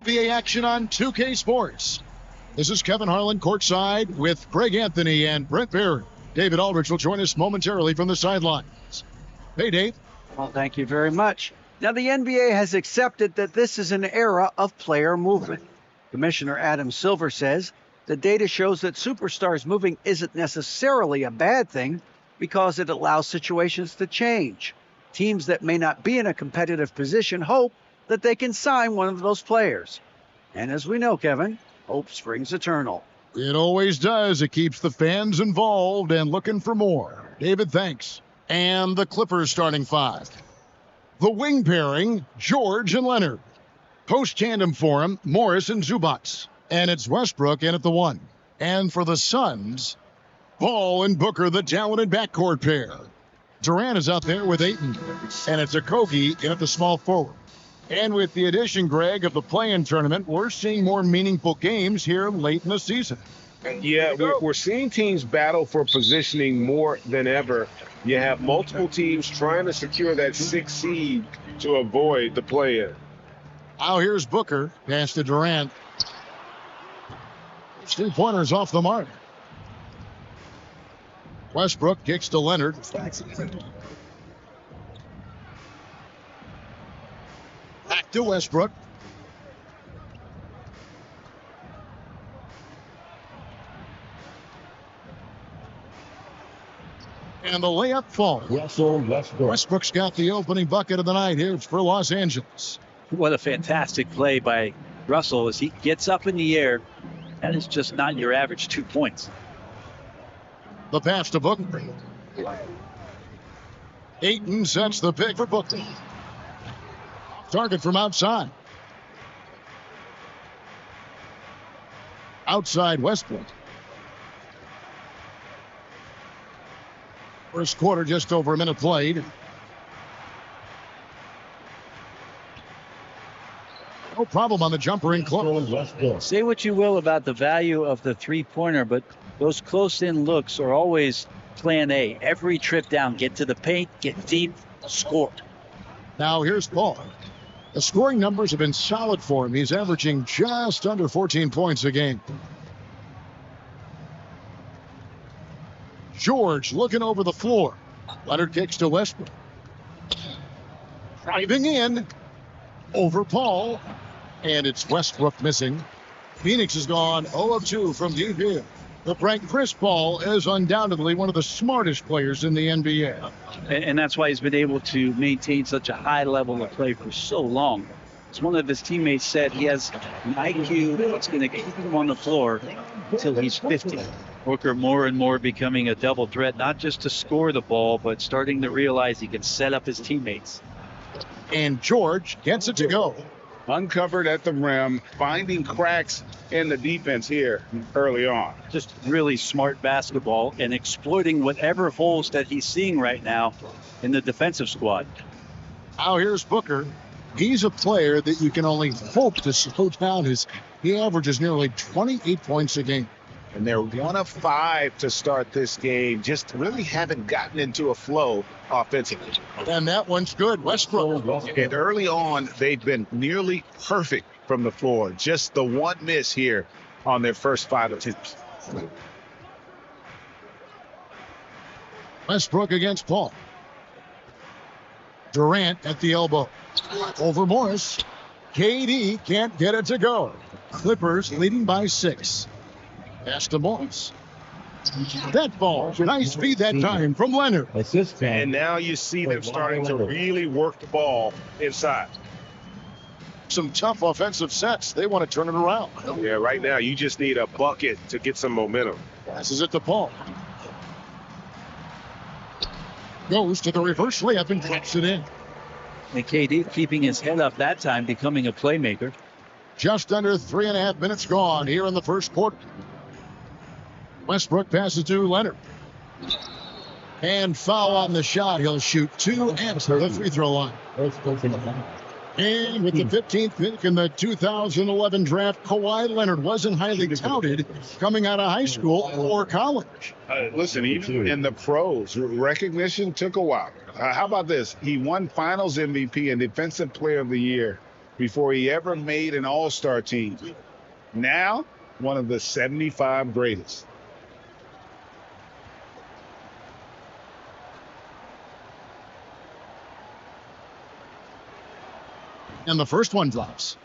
NBA action on 2K Sports. This is Kevin Harlan courtside with Greg Anthony and Brent Barry. David Aldridge will join us momentarily from the sidelines. Hey, Dave. Well, thank you very much. Now, the NBA has accepted that this is an era of player movement. Commissioner Adam Silver says the data shows that superstars moving isn't necessarily a bad thing because it allows situations to change. Teams that may not be in a competitive position hope that they can sign one of those players. And as we know, Kevin, hope springs eternal. It always does. It keeps the fans involved and looking for more. David, thanks. And the Clippers starting five. The wing pairing, George and Leonard. Post tandem for him, Morris and Zubats. And it's Westbrook in at the one. And for the Suns, Paul and Booker, the talented backcourt pair. Durant is out there with Ayton. And it's KAWHI in at the small forward. And with the addition, Greg, of the play-in tournament, we're seeing more meaningful games here late in the season. Yeah, we're seeing teams battle for positioning more than ever. You have multiple teams trying to secure that 6th seed to avoid the play-in. Now here's Booker, pass to Durant. 3-pointers off the mark. Westbrook kicks to Leonard. Back to Westbrook. And the layup falls. Westbrook's got the opening bucket of the night here for Los Angeles. What a fantastic play by Russell as he gets up in the air. That is just not your average 2 points. The pass to Booker. Ayton sets the pick for Booker. Target from outside. Outside Westbrook. First quarter, just over a minute played. No problem on the jumper in close. Say what you will about the value of the three-pointer, but those close-in looks are always plan A. Every trip down, get to the paint, get deep, score. Now here's Paul. The scoring numbers have been solid for him. He's averaging just under 14 points a game. George looking over the floor. Leonard kicks to Westbrook. Driving in over Paul. And it's Westbrook missing. Phoenix has gone 0 of 2 from deep here. The Frank Chris Paul is undoubtedly one of the smartest players in the NBA. And that's why he's been able to maintain such a high level of play for so long. As one of his teammates said, he has an IQ that's going to keep him on the floor until he's 50. Booker more and more becoming a double threat, not just to score the ball, but starting to realize he can set up his teammates. And George gets it to go. Uncovered at the rim, finding cracks in the defense here early on. Just really smart basketball and exploiting whatever holes that he's seeing right now in the defensive squad. Now here's Booker. He's a player that you can only hope to slow down. He averages nearly 28 points a game. And they're 1 of 5 to start this game. Just really haven't gotten into a flow offensively. And that one's good. Westbrook. And early on, they've been nearly perfect from the floor. Just the one miss here on their first 5 attempts. Westbrook against Paul. Durant at the elbow. Over Morris. KD can't get it to go. Clippers leading by 6. Pass to Morris. That ball, nice feed that time from Leonard. And now you see them starting to really work the ball inside. Some tough offensive sets. They want to turn it around. Yeah, right now you just need a bucket to get some momentum. Passes it to Paul. Goes to the reverse layup and drops it in. And KD keeping his head up that time, becoming a playmaker. Just under 3.5 minutes gone here in the first quarter. Westbrook passes to Leonard. And foul on the shot. He'll shoot 2 at the free throw line. And with the 15th pick in the 2011 draft, Kawhi Leonard wasn't highly touted coming out of high school or college. Listen, even in the pros, recognition took a while. How about this? He won Finals MVP and Defensive Player of the Year before he ever made an all-star team. Now, one of the 75 greatest. And the first one drops.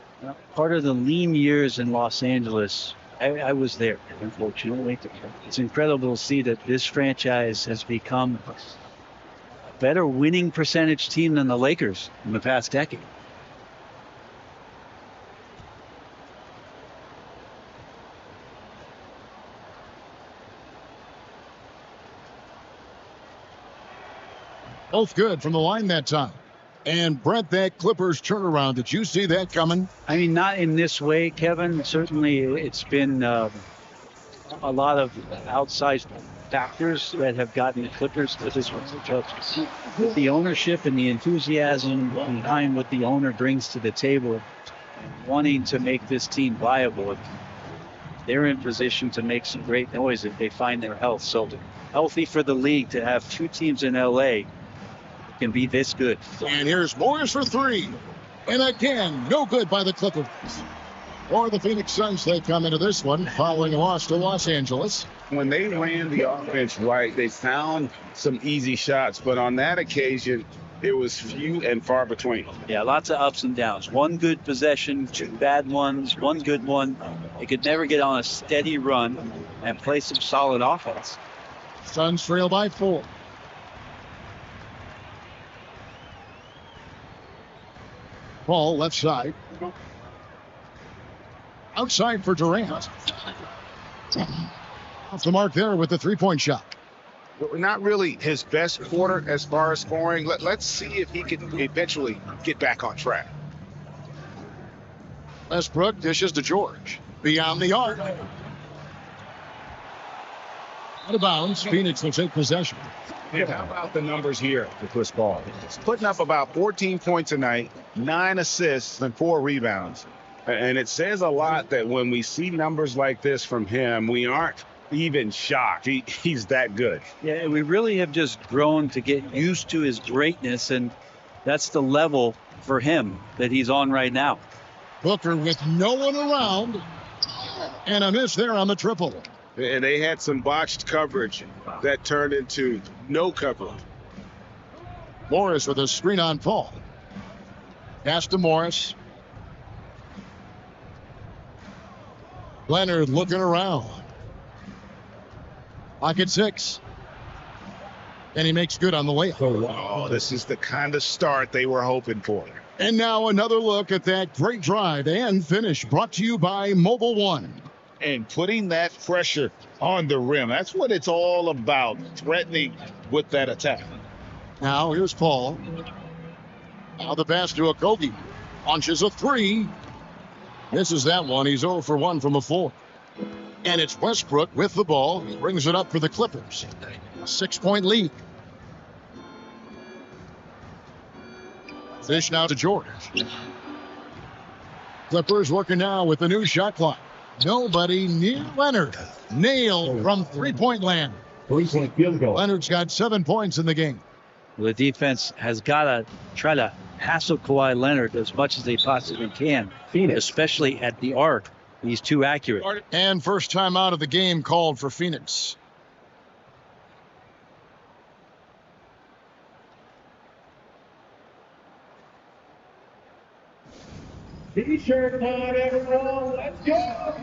Part of the lean years in Los Angeles, I was there, unfortunately. It's incredible to see that this franchise has become a better winning percentage team than the Lakers in the past decade. Both good from the line that time. And Brent, that Clippers turnaround, did you see that coming? I mean, not in this way, Kevin. Certainly, it's been a lot of outside factors that have gotten the Clippers to this point. With the ownership and the enthusiasm behind what the owner brings to the table, wanting to make this team viable, they're in position to make some great noise if they find their health. So healthy for the league to have two teams in LA can be this good. And here's Morris for three. And again, no good by the Clippers. Or the Phoenix Suns, they come into this one following a loss to Los Angeles. When they ran the offense right, they found some easy shots, but on that occasion, it was few and far between. Yeah, lots of ups and downs. One good possession, two bad ones, one good one. They could never get on a steady run and play some solid offense. Suns trail by 4. Paul left side. Outside for Durant. Off the mark there with the three-point shot. Not really his best quarter as far as scoring. Let's see if he can eventually get back on track. Westbrook dishes to George. Beyond the arc. Out of bounds. Phoenix will take possession. And how about the numbers here with Chris Paul? He's putting up about 14 points a night, 9 assists, and 4 rebounds. And it says a lot that when we see numbers like this from him, we aren't even shocked. He's that good. Yeah, we really have just grown to get used to his greatness, and that's the level for him that he's on right now. Booker with no one around. And a miss there on the triple. And they had some botched coverage that turned into no coverage. Morris with a screen on Paul. Pass to Morris. Leonard looking around. Pocket 6. And he makes good on the layup. Oh, this is the kind of start they were hoping for. And now another look at that great drive and finish brought to you by Mobile One. And putting that pressure on the rim. That's what it's all about, threatening with that attack. Now here's Paul. Now the pass to Okogie. Launches a 3. Misses that one. He's 0 for 1 from the floor. And it's Westbrook with the ball. He brings it up for the Clippers. A 6-point lead. Dish now to George. Clippers working now with the new shot clock. Nobody near Leonard. Nailed from three-point land. 3-point field goal. Leonard's got 7 points in the game. Well, the defense has got to try to hassle Kawhi Leonard as much as they possibly can, especially at the arc. He's too accurate. And first time out of the game called for Phoenix. T-shirt time, everyone. Let's go.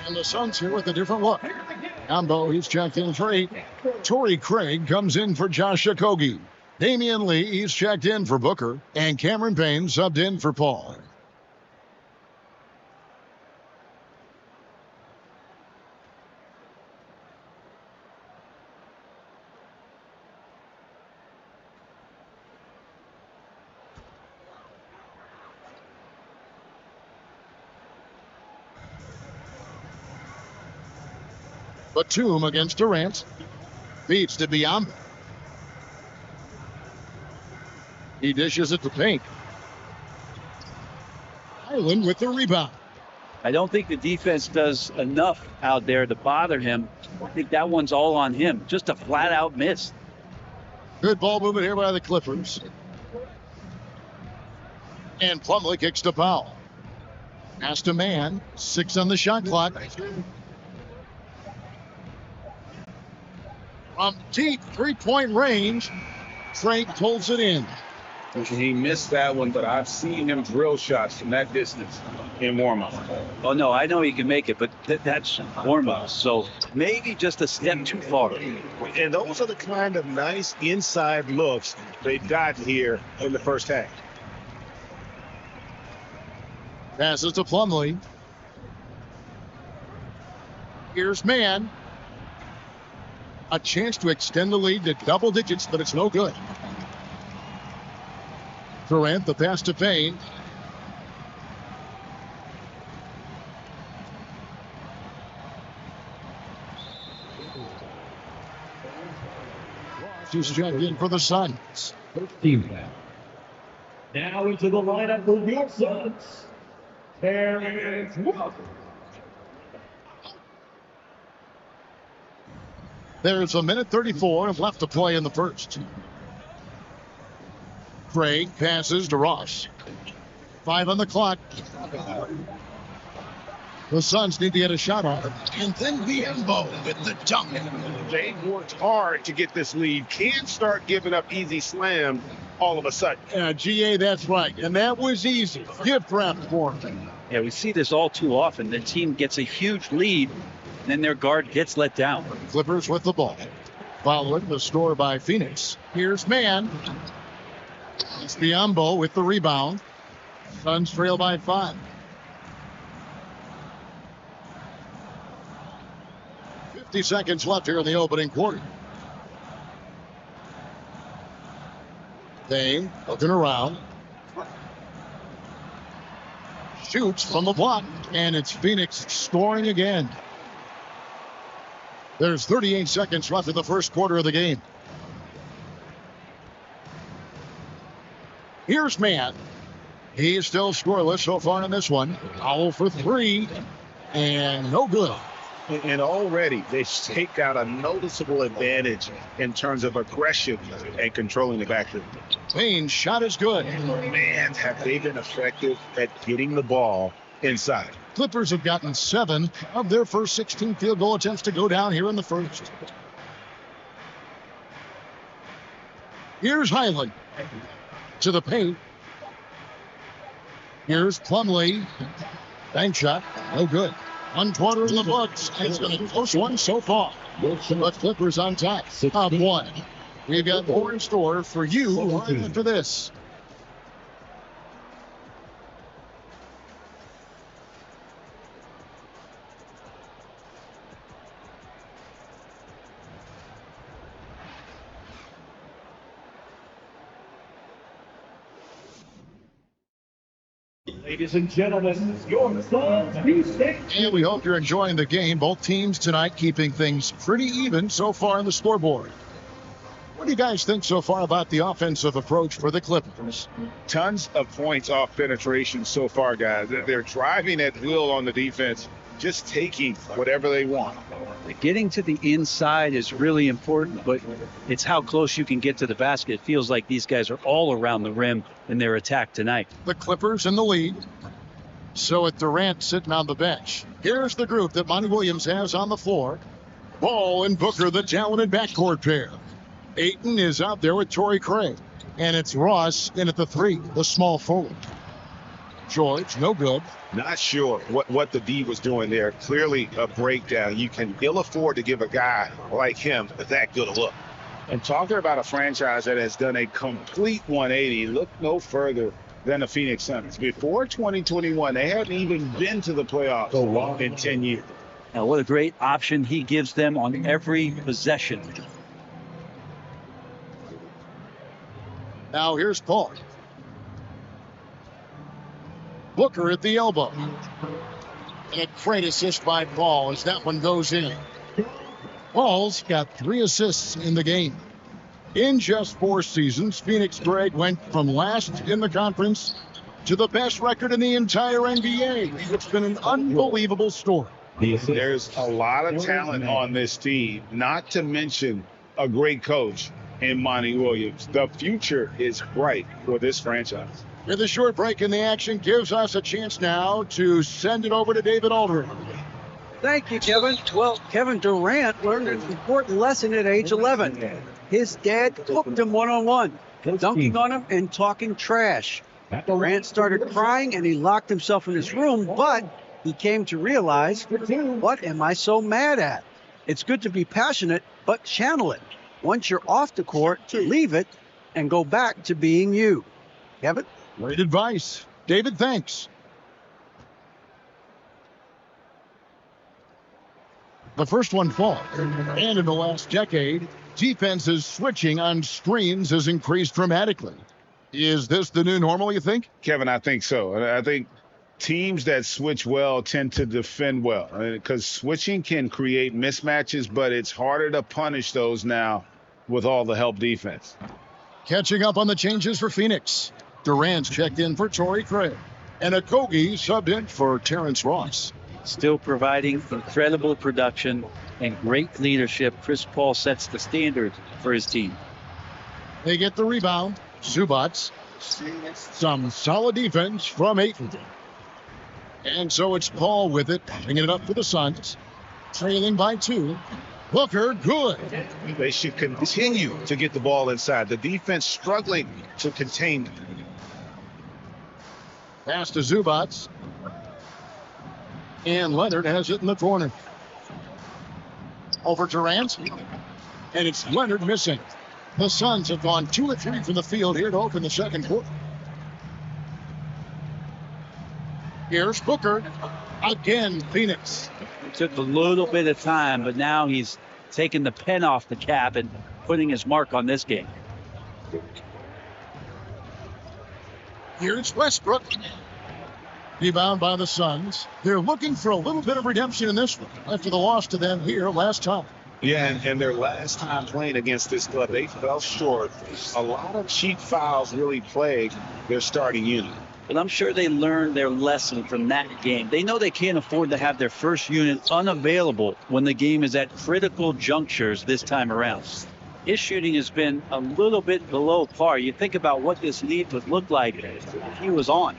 And the Suns here with a different look. Ambo, he's checked in for 8. Torrey Craig comes in for Josh Okogie. Damian Lee, he's checked in for Booker. And Cameron Payne subbed in for Paul. Batum against Durant. Feeds to Biyombo. He dishes it to Payne. Highland with the rebound. I don't think the defense does enough out there to bother him. I think that one's all on him. Just a flat-out miss. Good ball movement here by the Clippers. And Plumlee kicks to Powell. Pass to Mann. 6 on the shot clock. From deep three-point range, Frank pulls it in. He missed that one, but I've seen him drill shots from that distance in warm-up. Oh, no, I know he can make it, but that's warm-up. So maybe just a step too far. And those are the kind of nice inside looks they got here in the first half. Passes to Plumlee. Here's Mann. A chance to extend the lead to double digits, but it's no good. Durant, the pass to Payne. He's checked in for the Suns. Team foul. Now into the lineup for your Suns. Terrence Walker. There's a minute 34 left to play in the first. Craig passes to Ross. 5 on the clock. The Suns need to get a shot on it. And then Biyombo with the dunk. They worked hard to get this lead. Can't start giving up easy slams all of a sudden. GA, that's right. And that was easy. Gift wrap for him. Yeah, we see this all too often. The team gets a huge lead, and then their guard gets let down. Clippers with the ball. Following the score by Phoenix. Here's Mann. It's Biyombo with the rebound. Suns trail by 5. 50 seconds left here in the opening quarter. Payne looking around. Shoots from the block, and it's Phoenix scoring again. There's 38 seconds left in the first quarter of the game. Here's Mann. He's still scoreless so far in this one. Powell for 3, and no good. And already they've staked out a noticeable advantage in terms of aggression and controlling the backcourt. Payne's shot is good. Man, have they been effective at getting the ball inside. Clippers have gotten 7 of their first 16 field goal attempts to go down here in the first. Here's Highland to the paint. Here's Plumlee. Bank shot, no good. 1/4 in the books. It's been a close one so far. But Clippers on top of 1. We've got more in store for you after this. Ladies and gentlemen, your Suns And we hope you're enjoying the game. Both teams tonight keeping things pretty even so far on the scoreboard. What do you guys think so far about the offensive approach for the Clippers? Tons of points off penetration so far, guys. They're driving at will on the defense, just taking whatever they want. Getting to the inside is really important, but it's how close you can get to the basket. It feels like these guys are all around the rim in their attack tonight. The Clippers in the lead. So at Durant sitting on the bench. Here's the group that Monty Williams has on the floor. Ball and Booker, the talented backcourt pair. Ayton is out there with Torrey Craig. And it's Ross in at the 3, the small forward. George, no good. Not sure what the D was doing there. Clearly a breakdown. You can ill afford to give a guy like him that good a look. And talking about a franchise that has done a complete 180, look no further than the Phoenix Suns. Before 2021, they hadn't even been to the playoffs in 10 years. Now, what a great option he gives them on every possession. Now here's Paul. Booker at the elbow. And a great assist by Paul as that one goes in. Paul's got 3 assists in the game. In just 4 seasons, Phoenix Greg went from last in the conference to the best record in the entire NBA. It's been an unbelievable story. There's a lot of talent on this team, not to mention a great coach in Monty Williams. The future is bright for this franchise. With a short break in the action gives us a chance now to send it over to David Aldridge. Thank you, Kevin. Well, Kevin Durant learned an important lesson at age 11. His dad cooked him one-on-one, dunking on him and talking trash. Durant started crying and he locked himself in his room, but he came to realize, what am I so mad at? It's good to be passionate, but channel it. Once you're off the court, leave it and go back to being you. Kevin? Great advice. David, thanks. The first one falls. And in the last decade, defenses switching on screens has increased dramatically. Is this the new normal, you think? Kevin, I think so. I think teams that switch well tend to defend well because switching can create mismatches, but it's harder to punish those now with all the help defense. Catching up on the changes for Phoenix. Durant's checked in for Torrey Craig. And Okogie subbed in for Terrence Ross. Still providing incredible production and great leadership. Chris Paul sets the standard for his team. They get the rebound. Zubats. Some solid defense from Ayton. And so it's Paul with it, bringing it up for the Suns. Trailing by 2. Booker, good. They should continue to get the ball inside. The defense struggling to contain them. Pass to Zubats. And Leonard has it in the corner. Over Durant. And it's Leonard missing. The Suns have gone 2 of 3 from the field here to open the second quarter. Here's Booker. Again, Phoenix. It took a little bit of time, but now he's taking the pen off the cap and putting his mark on this game. Here's Westbrook. Rebound by the Suns. They're looking for a little bit of redemption in this one after the loss to them here last time. Yeah, and their last time playing against this club, they fell short. A lot of cheap fouls really plagued their starting unit. But I'm sure they learned their lesson from that game. They know they can't afford to have their first unit unavailable when the game is at critical junctures this time around. His shooting has been a little bit below par. You think about what this lead would look like if he was on.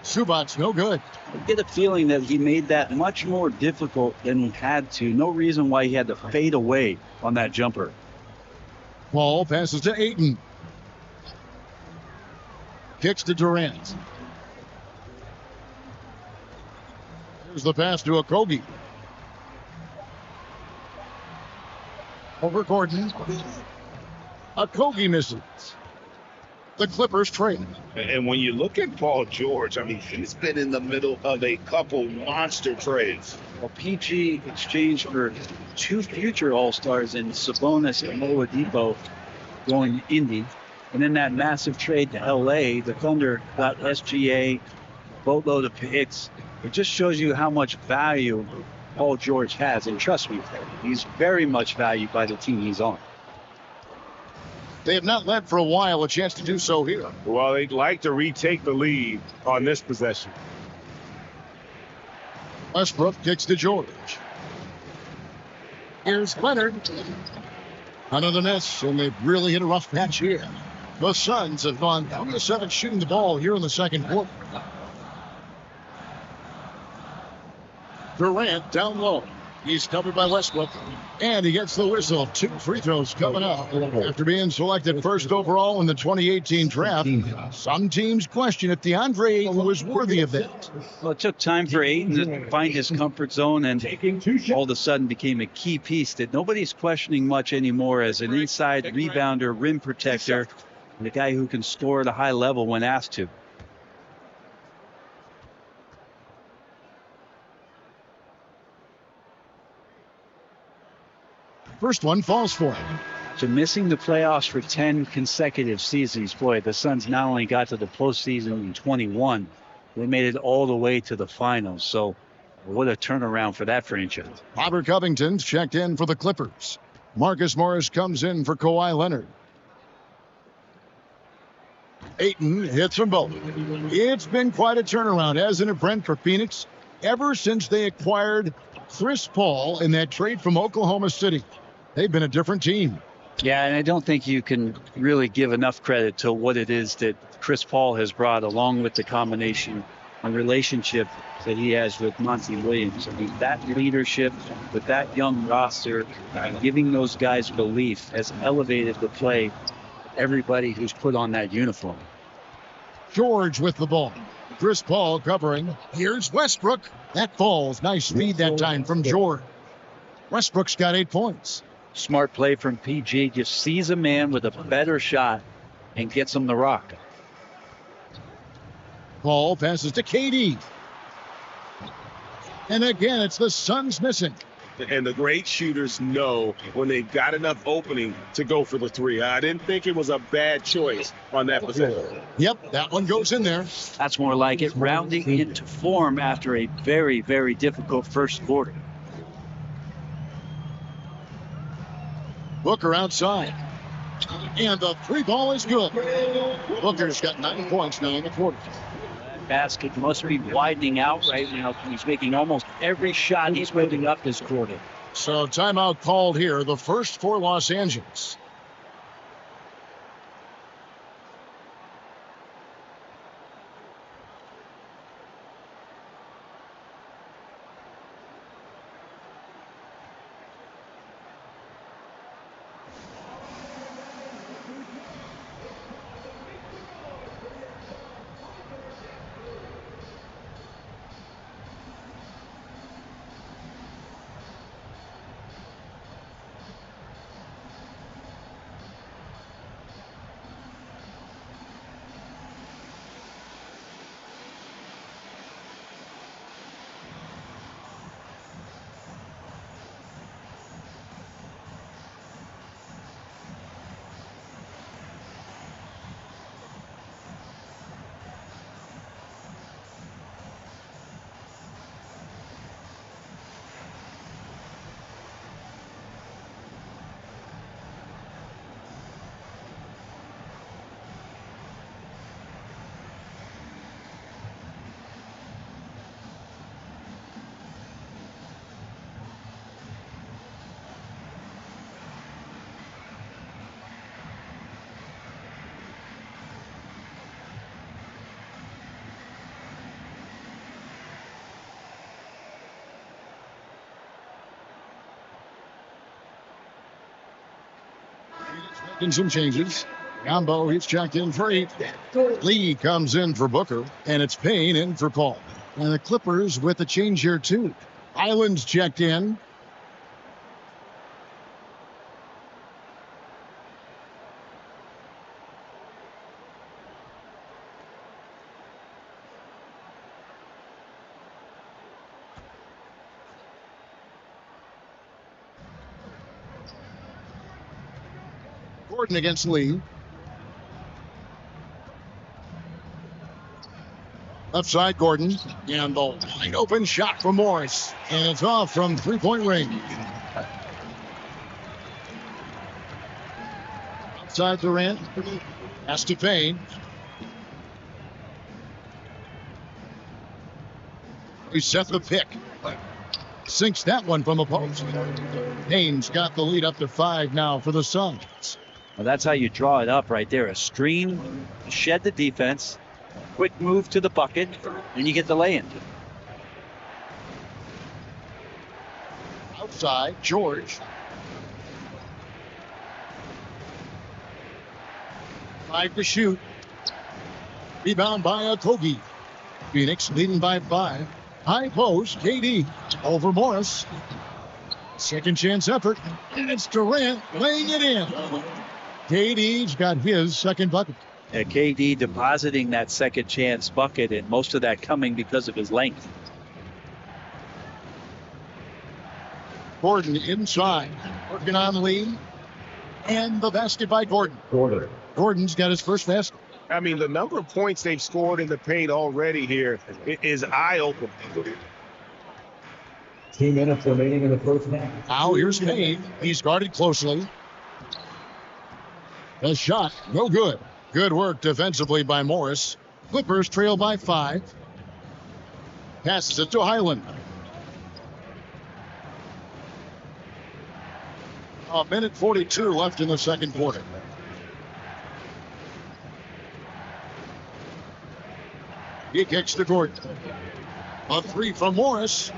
Zubats, no good. I get a feeling that he made that much more difficult than he had to. No reason why he had to fade away on that jumper. Paul passes to Ayton. Kicks to Durant. Here's the pass to Okogie. Over Gordon. Okogie misses. The Clippers trade. And when you look at Paul George, I mean, he's been in the middle of a couple monster trades. Well, PG exchanged for 2 future All-Stars in Sabonis and Oladipo going to Indy. And then that massive trade to LA, the Thunder got SGA, boatload of picks. It just shows you how much value Paul George has. And trust me, he's very much valued by the team he's on. They have not led for a while, a chance to do so here. Well, they'd like to retake the lead on this possession. Westbrook kicks to George. Here's Leonard. Under the nets, and they've really hit a rough patch here. The Suns have gone 3-7 shooting the ball here in the second quarter. Durant down low. He's covered by Westbrook, and he gets the whistle. 2 free throws coming up. After being selected first overall in the 2018 draft, some teams question if DeAndre Ayton was worthy of that. Well, it took time for Ayton to find his comfort zone and all of a sudden became a key piece that nobody's questioning much anymore as an inside rebounder, rim protector, and a guy who can score at a high level when asked to. First one falls for him. So missing the playoffs for 10 consecutive seasons, boy, the Suns not only got to the postseason in 21, they made it all the way to the finals. So what a turnaround for that franchise. Robert Covington's checked in for the Clippers. Marcus Morris comes in for Kawhi Leonard. Ayton hits them both. It's been quite a turnaround, hasn't it, Brent, for Phoenix? Ever since they acquired Chris Paul in that trade from Oklahoma City, they've been a different team. Yeah, and I don't think you can really give enough credit to what it is that Chris Paul has brought, along with the combination and relationship that he has with Monty Williams. I mean, that leadership with that young roster, giving those guys belief, has elevated the play of everybody who's put on that uniform. George with the ball. Chris Paul covering. Here's Westbrook. That falls. Nice speed that time from George. Westbrook's got 8 points. Smart play from PG. Just sees a man with a better shot and gets him the rock. Paul passes to KD. And again, it's the Suns missing. And the great shooters know when they've got enough opening to go for the three. I didn't think it was a bad choice on that possession. Yep, that one goes in there. That's more like it, rounding into form after a very, very difficult first quarter. Booker outside. And the 3 ball is good. Booker's got 9 points now in the quarter. Basket must be widening out right now. He's making almost every shot he's putting up this quarter. So timeout called here, the first for Los Angeles. Making some changes. Gambo, he's checked in for 8. Lee comes in for Booker, and it's Payne in for Paul. And the Clippers with a change here, too. Island's checked in. Gordon against Lee. Left side, Gordon. And the wide open shot for Morris. And it's off from 3-point range. Outside Durant. Pass to Payne. He set the pick. Sinks that one from the post. Payne's got the lead up to 5 now for the Suns. Well, that's how you draw it up right there. A screen, shed the defense, quick move to the bucket, and you get the lay-in. Outside, George. 5 to shoot. Rebound by KAWHI. Phoenix leading by 5. High post, KD over Morris. Second chance effort, and it's Durant laying it in. KD's got his second bucket. KD depositing that second chance bucket, and most of that coming because of his length. Gordon inside, working on the lead, and the basket by Gordon. Gordon's got his first basket. I mean, the number of points they've scored in the paint already here is eye-opening. 2 minutes remaining in the first half. Now here's Payne. He's guarded closely. The shot, no good. Good work defensively by Morris. Clippers trail by 5. Passes it to Highland. A minute 42 left in the second quarter. He kicks to Gordon. A 3 from Morris.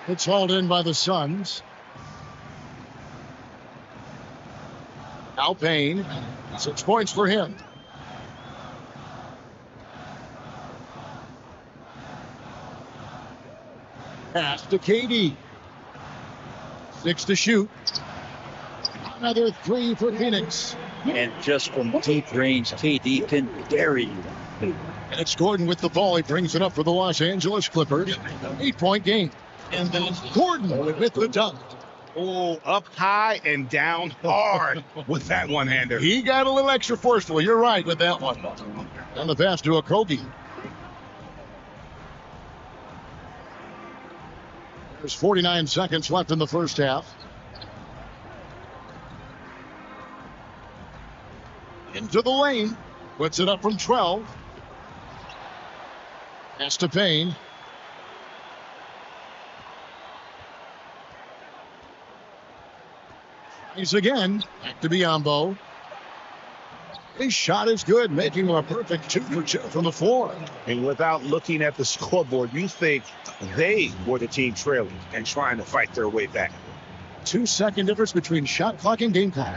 It's hauled in by the Suns. Now Payne. 6 points for him. Pass to KD. 6 to shoot. Another 3 for Phoenix. And just from deep range, KD can bury you. And it's Gordon with the ball. He brings it up for the Los Angeles Clippers. 8-point game. And then it's Gordon with the dunk. Oh, up high and down hard with that one-hander. He got a little extra forceful. You're right with that one. And the pass to KAWHI. There's 49 seconds left in the first half. Into the lane. Puts it up from 12. Pass to Payne. He's again. Back to Biyombo. His shot is good, making him a perfect 2 for 2 from the floor. And without looking at the scoreboard, you think they were the team trailing and trying to fight their way back. 2-second difference between shot clock and game clock.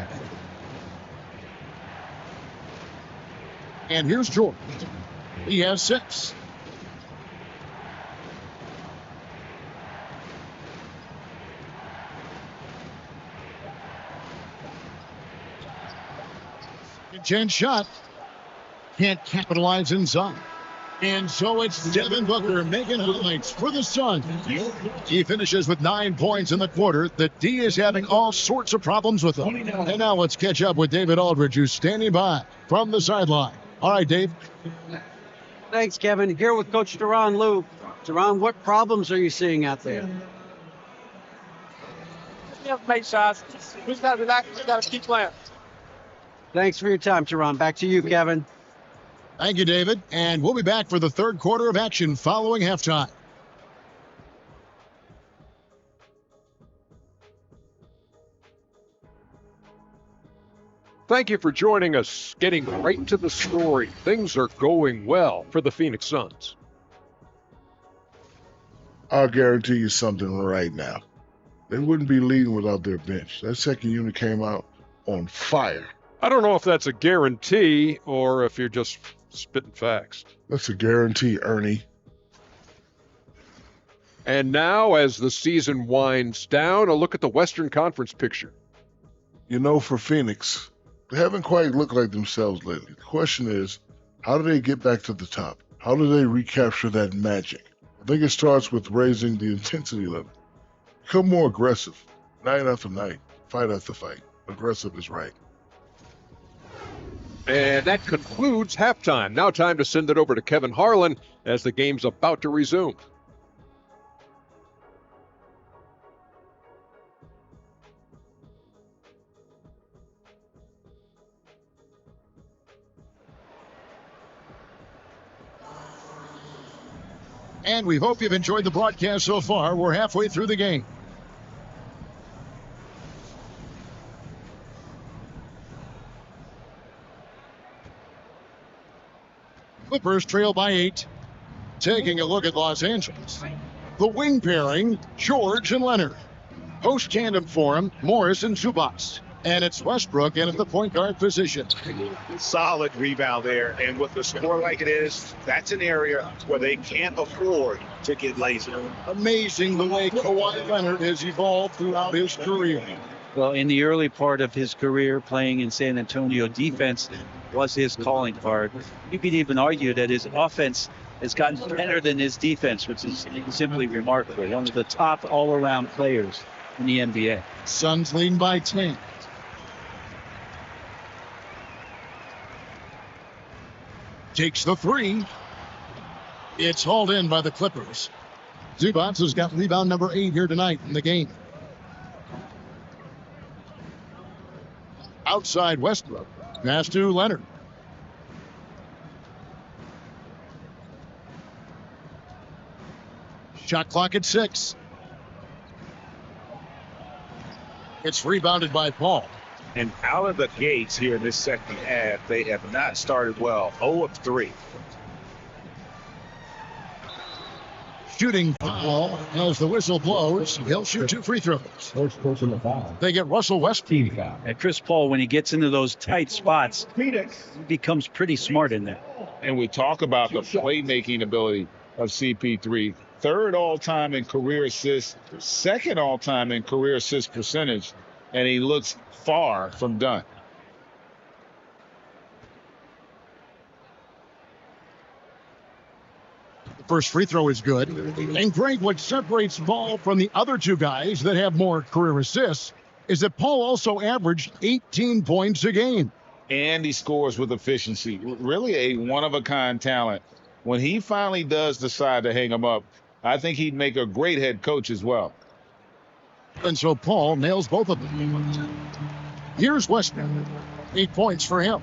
And here's George. He has 6. Chance shot. Can't capitalize inside. And so it's Devin Booker making highlights for the Suns. He finishes with 9 points in the quarter. The D is having all sorts of problems with them. And now let's catch up with David Aldridge, who's standing by from the sideline. All right, Dave. Thanks, Kevin. Here with Coach Duran Lou. Duran, what problems are you seeing out there? We have to make shots. We just got to relax. We got to keep playing. Thanks for your time, Duran. Back to you, Kevin. Thank you, David. And we'll be back for the third quarter of action following halftime. Thank you for joining us. Getting right to the story. Things are going well for the Phoenix Suns. I'll guarantee you something right now. They wouldn't be leading without their bench. That second unit came out on fire. I don't know if that's a guarantee or if you're just spitting facts. That's a guarantee, Ernie. And now, as the season winds down, a look at the Western Conference picture. You know, for Phoenix, they haven't quite looked like themselves lately. The question is, how do they get back to the top? How do they recapture that magic? I think it starts with raising the intensity level. Become more aggressive, night after night, fight after fight. Aggressive is right. And that concludes halftime. Now time to send it over to Kevin Harlan as the game's about to resume. And we hope you've enjoyed the broadcast so far. We're halfway through the game. Clippers trail by 8. Taking a look at Los Angeles. The wing pairing, George and Leonard. Host tandem for him, Morris and Zubac. And it's Westbrook in at the point guard position. Solid rebound there. And with the score like it is, that's an area where they can't afford to get lazy. Amazing the way Kawhi Leonard has evolved throughout his career. Well, in the early part of his career playing in San Antonio, defense was his calling card. You could even argue that his offense has gotten better than his defense, which is simply remarkable. One of the top all-around players in the NBA. Suns leading by 10. Takes the three. It's hauled in by the Clippers. Zubac has got rebound number 8 here tonight in the game. Outside Westbrook. Pass to Leonard. Shot clock at 6. It's rebounded by Paul. And out of the gates here in this second half, they have not started well. 0 of 3. Shooting foul as the whistle blows. He'll shoot 2 free throws. First personal foul. They get Russell Westbrook. Team foul. And Chris Paul, when he gets into those tight spots, Phoenix. he becomes pretty smart in there. And we talk about the playmaking ability of CP3. 3rd all-time in career assists, 2nd all-time in career assist percentage, and he looks far from done. First free throw is good. And Greg, what separates Paul from the other 2 guys that have more career assists is that Paul also averaged 18 points a game. And he scores with efficiency. Really a one-of-a-kind talent. When he finally does decide to hang him up, I think he'd make a great head coach as well. And so Paul nails both of them. Here's Westbrook. 8 points for him.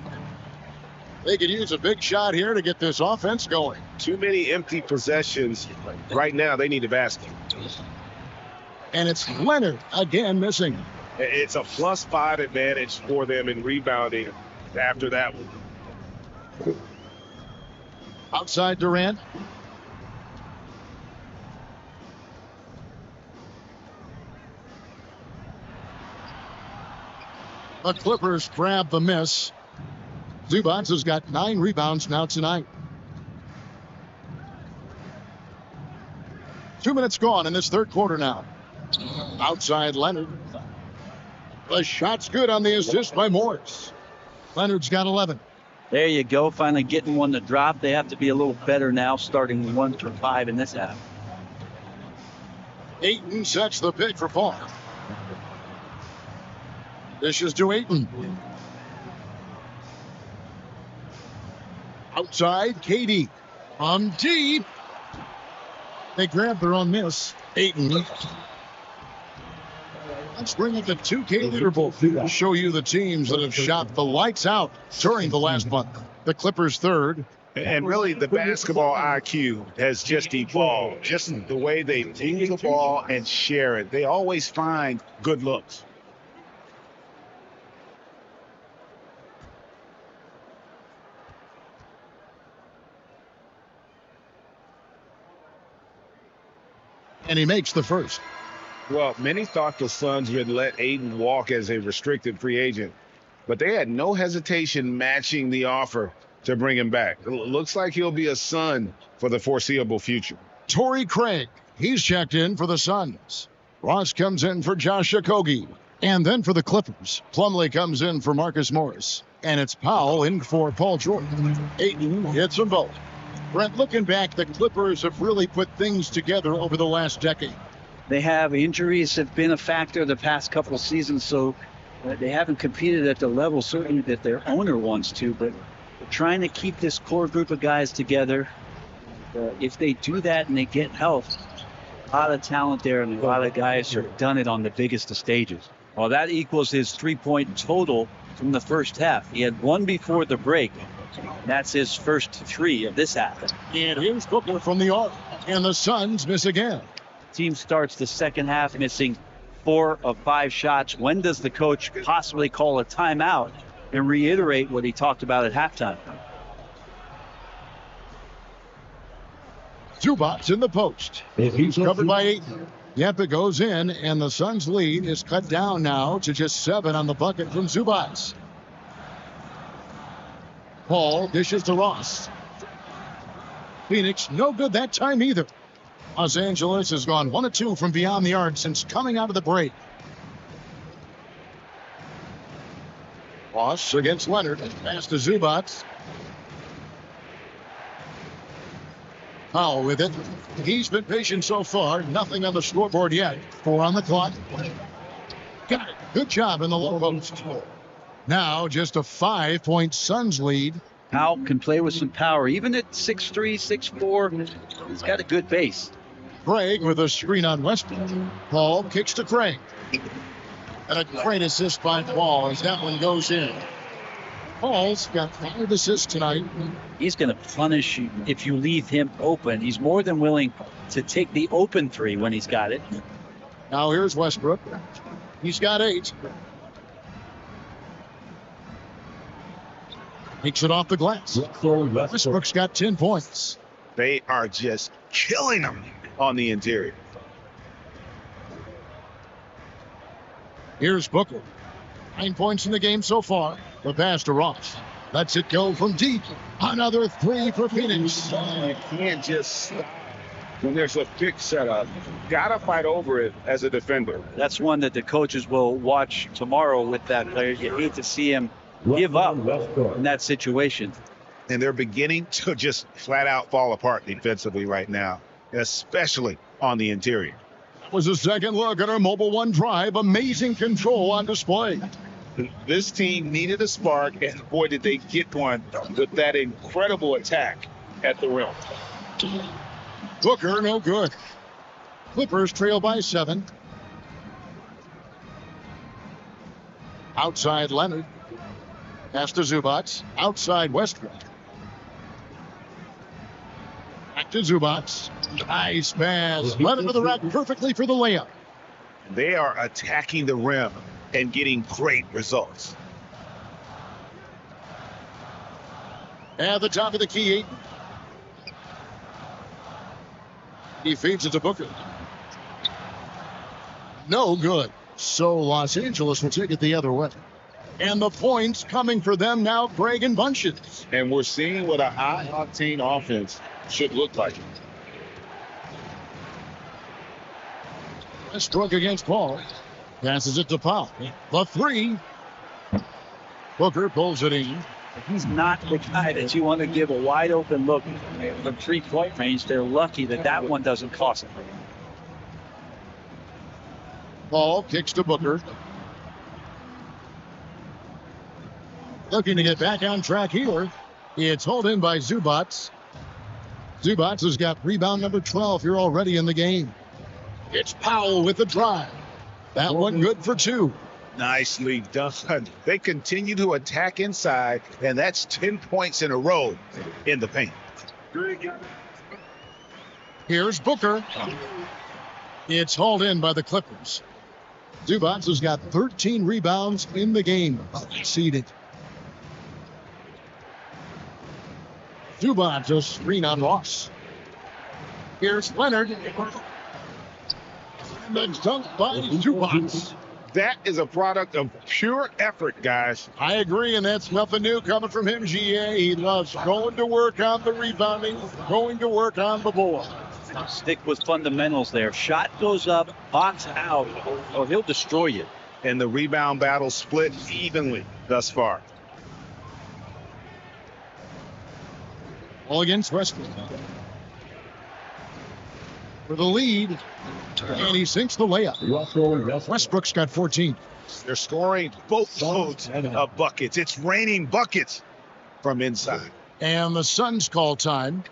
They could use a big shot here to get this offense going. Too many empty possessions. Right now, they need a basket. And it's Leonard again missing. It's a +5 advantage for them in rebounding after that one. Outside Durant. The Clippers grab the miss. Zubac has got 9 rebounds now tonight. 2 minutes gone in this 3rd quarter now. Outside Leonard. The shot's good on the assist by Morris. Leonard's got 11. There you go, finally getting one to drop. They have to be a little better now, starting 1 through 5 in this half. Ayton sets the pick for Paul. Dishes to Ayton. Outside, Katie. On deep. They grab their own miss. Ayton. Let's bring up the 2K leaderboard to show you the teams that have shot the lights out during the last month. The Clippers 3rd. And really, the basketball IQ has just evolved. Just the way they move the ball and share it. They always find good looks. And he makes the first. Well, many thought the Suns would let Ayton walk as a restricted free agent, but they had no hesitation matching the offer to bring him back. It looks like he'll be a Sun for the foreseeable future. Torrey Craig, he's checked in for the Suns. Ross comes in for Josh Okogie. And then for the Clippers, Plumlee comes in for Marcus Morris. And it's Powell in for Paul George. Ayton hits them both. Brent, looking back, the Clippers have really put things together over the last decade. They have injuries have been a factor the past couple of seasons, so they haven't competed at the level certainly that their owner wants to, but they're trying to keep this core group of guys together. If they do that and they get health, a lot of talent there and a lot of guys who have done it on the biggest of stages. Well, that equals his 3-point total from the first half. He had 1 before the break. That's his first 3 of this half. And here's Booker from the arc. And the Suns miss again. Team starts the second half missing 4 of 5 shots. When does the coach possibly call a timeout and reiterate what he talked about at halftime? Zubats in the post. He's covered by 8. Yep, it goes in, and the Suns' lead is cut down now to just 7 on the bucket from Zubats. Paul dishes to Ross. Phoenix, no good that time either. Los Angeles has gone 1 of 2 from beyond the arc since coming out of the break. Ross against Leonard. Pass to Zubats. Powell with it. He's been patient so far. Nothing on the scoreboard yet. 4 on the clock. Got it. Good job in the low post. Now just a 5-point Suns lead. Powell can play with some power. Even at 6'3", 6'4", he's got a good base. Craig with a screen on Westbrook. Paul kicks to Craig. And a great assist by Paul as that one goes in. Paul's got 5 assists tonight. He's going to punish you if you leave him open. He's more than willing to take the open 3 when he's got it. Now here's Westbrook. He's got 8. Takes it off the glass. Westbrook's got 10 points. They are just killing them on the interior. Here's Booker. 9 points in the game so far. The pass to Ross. Lets it go from deep. Another 3 for Phoenix. You can't just stop when there's a pick set up. Gotta fight over it as a defender. That's one that the coaches will watch tomorrow with that player. You hate to see him give up in that situation. And they're beginning to just flat out fall apart defensively right now, especially on the interior. That was a second look at our Mobile One drive. Amazing control on display. This team needed a spark, and boy, did they get one with that incredible attack at the rim. Booker, no good. Clippers trail by 7. Outside Leonard. Pass to Zubats. Outside Westbrook. Back to Zubats. Nice pass. Leonard to the rack perfectly for the layup. They are attacking the rim and getting great results. At the top of the key, 8. He feeds it to Booker. No good. So Los Angeles will take it the other way. And the points coming for them now, Craig in bunches. And we're seeing what a high-octane offense should look like. Westbrook against Paul. Passes it to Powell. The 3. Booker pulls it in. He's not the guy that you want to give a wide open look from 3-point range. They're lucky that that one doesn't cost them. Paul kicks to Booker. Looking to get back on track here. It's hauled in by Zubats. Zubats has got rebound number 12 here already in the game. It's Powell with the drive. That one good for 2. Nicely done. They continue to attack inside, and that's 10 points in a row in the paint. Here's Booker. It's hauled in by the Clippers. Zubats has got 13 rebounds in the game. Seeded. Zubats a screen on Ross. Here's Leonard. And the dunk by Zubats. That is a product of pure effort, guys. I agree, and that's nothing new coming from him, GA. He loves going to work on the rebounding, going to work on the board. Stick with fundamentals there. Shot goes up, box out, or he'll destroy you. And the rebound battle split evenly thus far. All against Westbrook. For the lead, and he sinks the layup. Westbrook's got 14. They're scoring both loads of buckets. It's raining buckets from inside. And the Suns call time.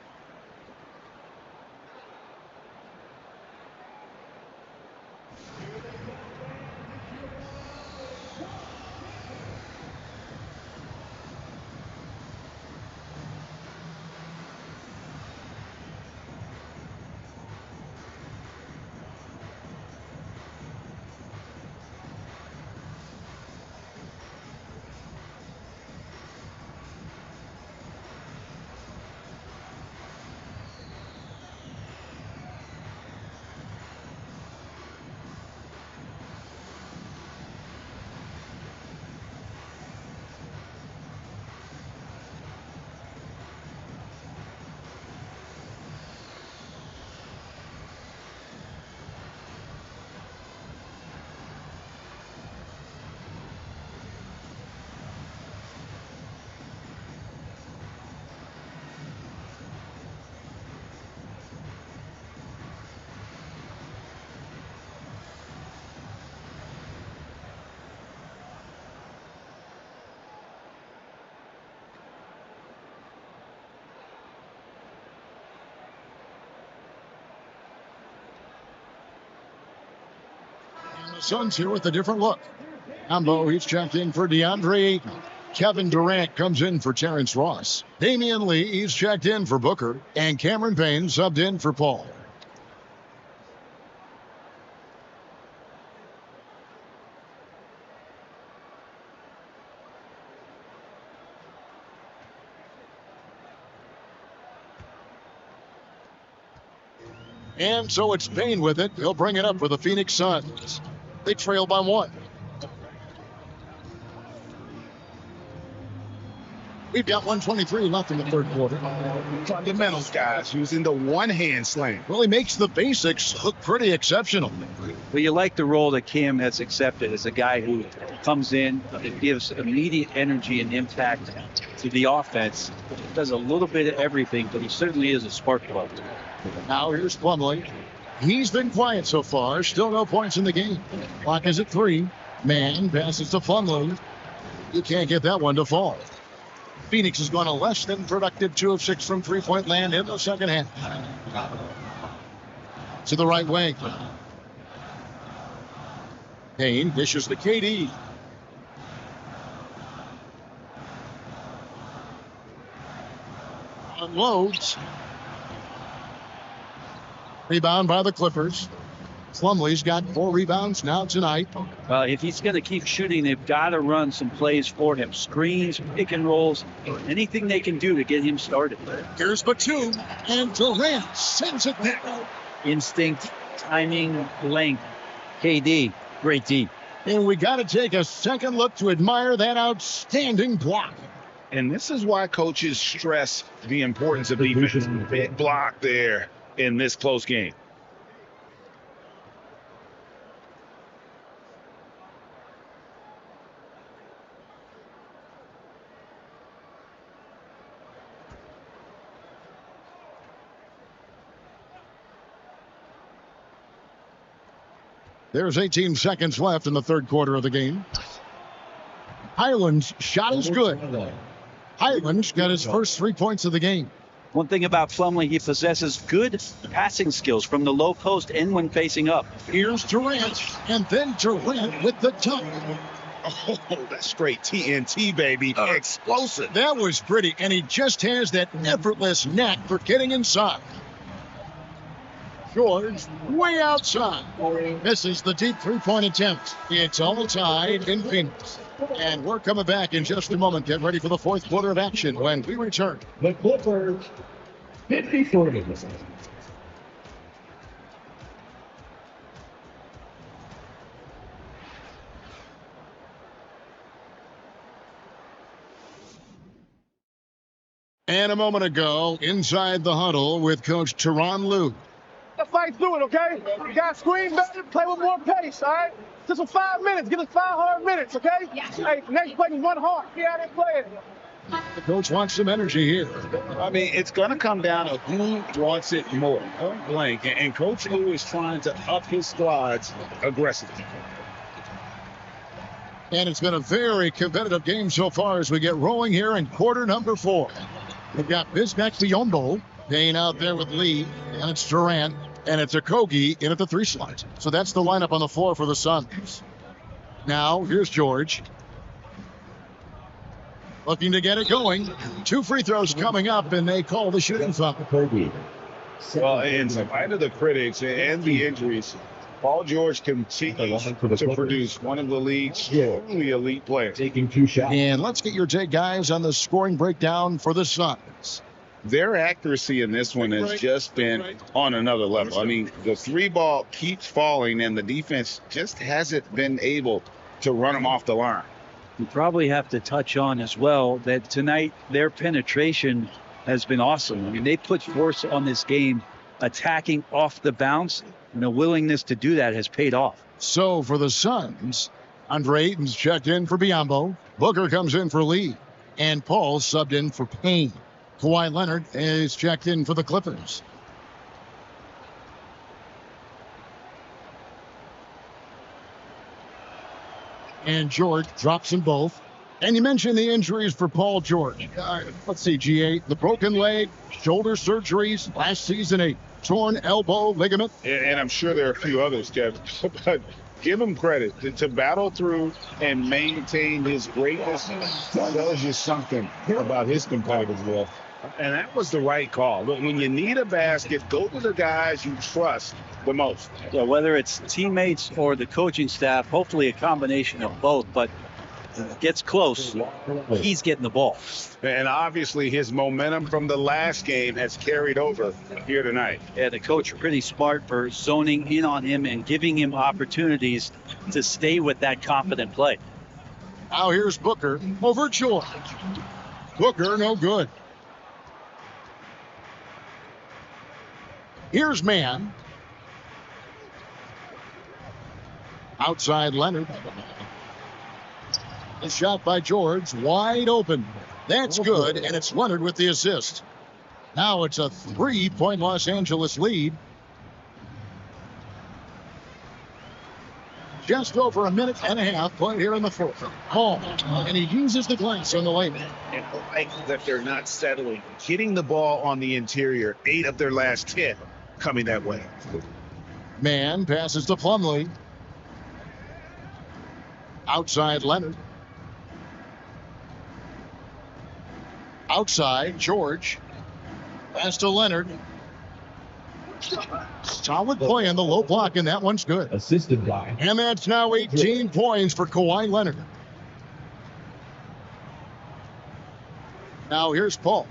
Suns here with a different look. Ambo, he's checked in for DeAndre Ayton. Kevin Durant comes in for Terrence Ross. Damian Lee, he's checked in for Booker. And Cameron Payne subbed in for Paul. And so it's Payne with it. He'll bring it up for the Phoenix Suns. They trail by 1. We've got 1:23 left in the third quarter. Fundamentals, guys, using the one-hand slam. Well, he makes the basics look pretty exceptional. Well, you like the role that Cam has accepted as a guy who comes in and gives immediate energy and impact to the offense. Does a little bit of everything, but he certainly is a spark plug. Now here's Plumlee. He's been quiet so far. Still no points in the game. Clock is at 3. Man passes to Plumlee. You can't get that one to fall. Phoenix has gone a less than productive 2 of 6 from three-point land in the second half. To the right wing. Payne dishes to KD. Unloads. Rebound by the Clippers. Plumlee's got 4 rebounds now tonight. Well, if he's going to keep shooting, they've got to run some plays for him. Screens, pick and rolls, anything they can do to get him started. Here's Batum, and Durant sends it back. Instinct, timing, length. KD, great D. And we got to take a second look to admire that outstanding block. And this is why coaches stress the importance of defense. Big block there in this close game. There's 18 seconds left in the third quarter of the game. Highland's shot is good. Highland's got his first 3 points of the game. One thing about Plumlee, he possesses good passing skills from the low post and when facing up. Here's Durant, and then Durant with the dunk. Oh, that's straight TNT, baby. Explosive. That was pretty, and he just has that effortless knack for getting inside. George way outside. Misses the deep three-point attempt. It's all tied in Phoenix. And we're coming back in just a moment. Get ready for the fourth quarter of action when we return. The Clippers, 53. And a moment ago, inside the huddle with Coach Tyronn Lue. Let's fight through it, okay? You got to screen better, play with more pace, all right? Just for 5 minutes. Give us 5 hard minutes, okay? Hey, next play is 1 hard. Get out there playing. The coach wants some energy here. I mean, it's going to come down to who wants it more. Point blank. And Coach Lue is trying to up his squads aggressively. And it's been a very competitive game so far as we get rolling here in quarter number 4. We've got Bismack Biyombo Payne out there with Lee, and it's Durant, and it's Okogie in at the 3 slot. So that's the lineup on the floor for the Suns. Now, here's George. Looking to get it going. 2 free throws coming up, and they call the shooting foul. Well, in spite of the critics and the injuries, Paul George continues to produce one of the league's truly elite players. Taking 2 shots. And let's get your take, guys, on the scoring breakdown for the Suns. Their accuracy in this one has just been on another level. I mean, the 3-ball keeps falling, and the defense just hasn't been able to run them off the line. You probably have to touch on as well that tonight their penetration has been awesome. I mean, they put force on this game, attacking off the bounce, and the willingness to do that has paid off. So for the Suns, Andre Ayton's checked in for Biyombo. Booker comes in for Lee. And Paul subbed in for Payne. Kawhi Leonard is checked in for the Clippers. And George drops them both. And you mentioned the injuries for Paul George. Let's see, G8, the broken leg, shoulder surgeries last season, a torn elbow ligament. And I'm sure there are a few others, Jeff. But Give him credit to battle through and maintain his greatness. Tells you something about his competitive will. And that was the right call. Look, when you need a basket, go to the guys you trust the most. Yeah, whether it's teammates or the coaching staff, hopefully a combination of both, but gets close, he's getting the ball. And obviously his momentum from the last game has carried over here tonight. Yeah, the coach pretty smart for zoning in on him and giving him opportunities to stay with that confident play. Now here's Booker over George. Booker, no good. Here's Mann. Outside Leonard. The shot by George, wide open. That's good, and it's Leonard with the assist. Now it's a 3-point Los Angeles lead. Just over a minute and a half played here in the fourth. Hall, and he uses the glass on the lane. And I like that they're not settling. Hitting the ball on the interior, 8 of their last 10 coming that way. Mann passes to Plumlee. Outside Leonard. Outside George. Pass to Leonard. Solid play on the low block, and that one's good. Assisted by. And that's now 18 points for Kawhi Leonard. Now here's Paul.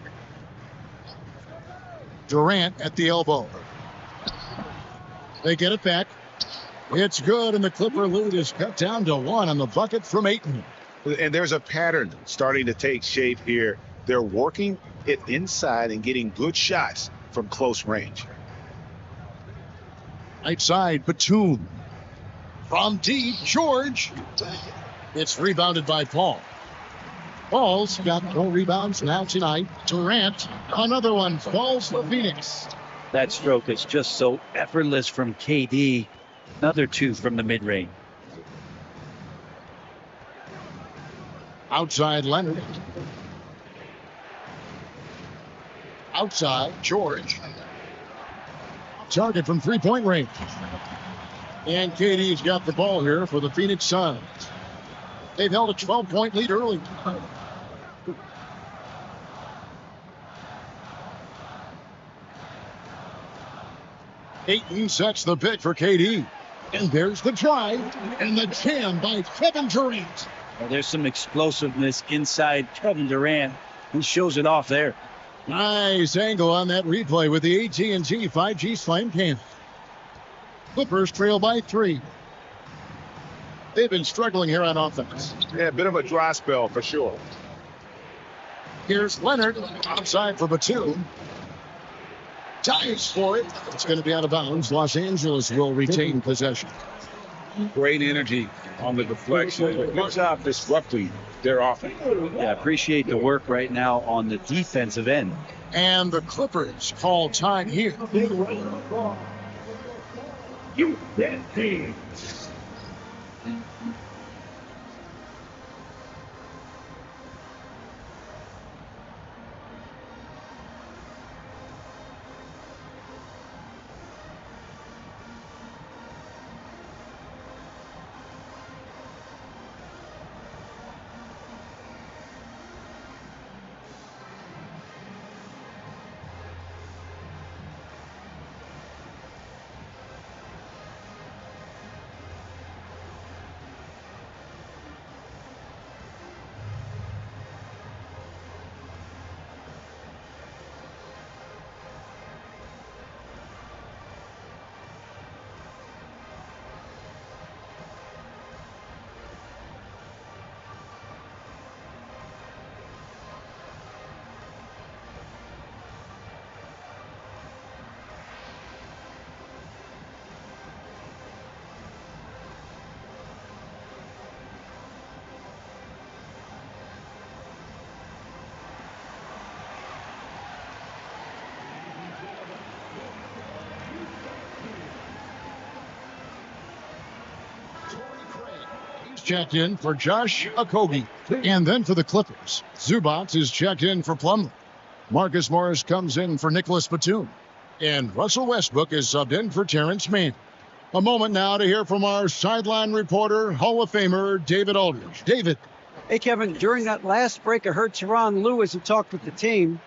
Durant at the elbow. They get it back. It's good, and the Clipper lead is cut down to 1 on the bucket from Ayton. And there's a pattern starting to take shape here. They're working it inside and getting good shots from close range. Right side, Batum. From deep, George. It's rebounded by Paul. Paul's got 4 rebounds now tonight. Durant, another one, falls for Phoenix. That stroke is just so effortless from KD. Another 2 from the mid-range. Outside Leonard. Outside George. Target from 3-point range. And KD's got the ball here for the Phoenix Suns. They've held a 12-point lead early. Ayton sets the pick for KD. And there's the drive and the jam by Kevin Durant. Well, there's some explosiveness inside Kevin Durant. He shows it off there. Nice angle on that replay with the AT&T 5G Slam Cam. Clippers trail by 3. They've been struggling here on offense. Yeah, a bit of a dry spell for sure. Here's Leonard outside for Batum. Dives for it. It's going to be out of bounds. Los Angeles will retain possession. Great energy on the deflection. Good job disrupting their offense. Yeah, appreciate the work right now on the defensive end. And the Clippers call time here. You dead team. Checked in for Josh Okogie. And then for the Clippers, Zubac is checked in for Plumlee. Marcus Morris comes in for Nicholas Batum. And Russell Westbrook is subbed in for Terrence Mann. A moment now to hear from our sideline reporter, Hall of Famer David Aldridge. David. Hey, Kevin, during that last break, I heard Tyronn Lue as he talked with the team.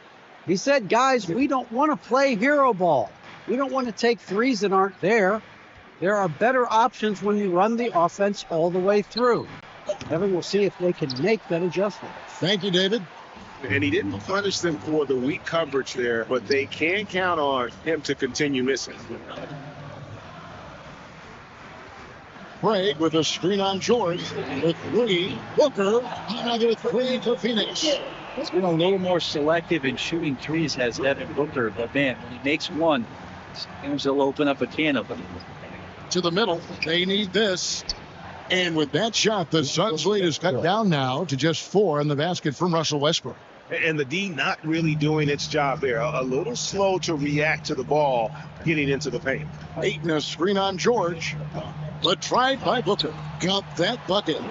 He said, guys, we don't want to play hero ball. We don't want to take threes that aren't there. There are better options when you run the offense all the way through. Kevin, we'll see if they can make that adjustment. Thank you, David. And he didn't punish them for the weak coverage there, but they can count on him to continue missing. Craig with a screen on George with three. Booker, another three for Phoenix. He's been a little more selective in shooting threes, has Devin Booker. But man, when he makes one, seems he'll open up a can of them. To the middle, they need this. And with that shot, the Suns lead is cut down now to just 4 in the basket from Russell Westbrook. And the D not really doing its job there. A little slow to react to the ball getting into the paint. Ayton a screen on George. But tried by Booker. Got that bucket.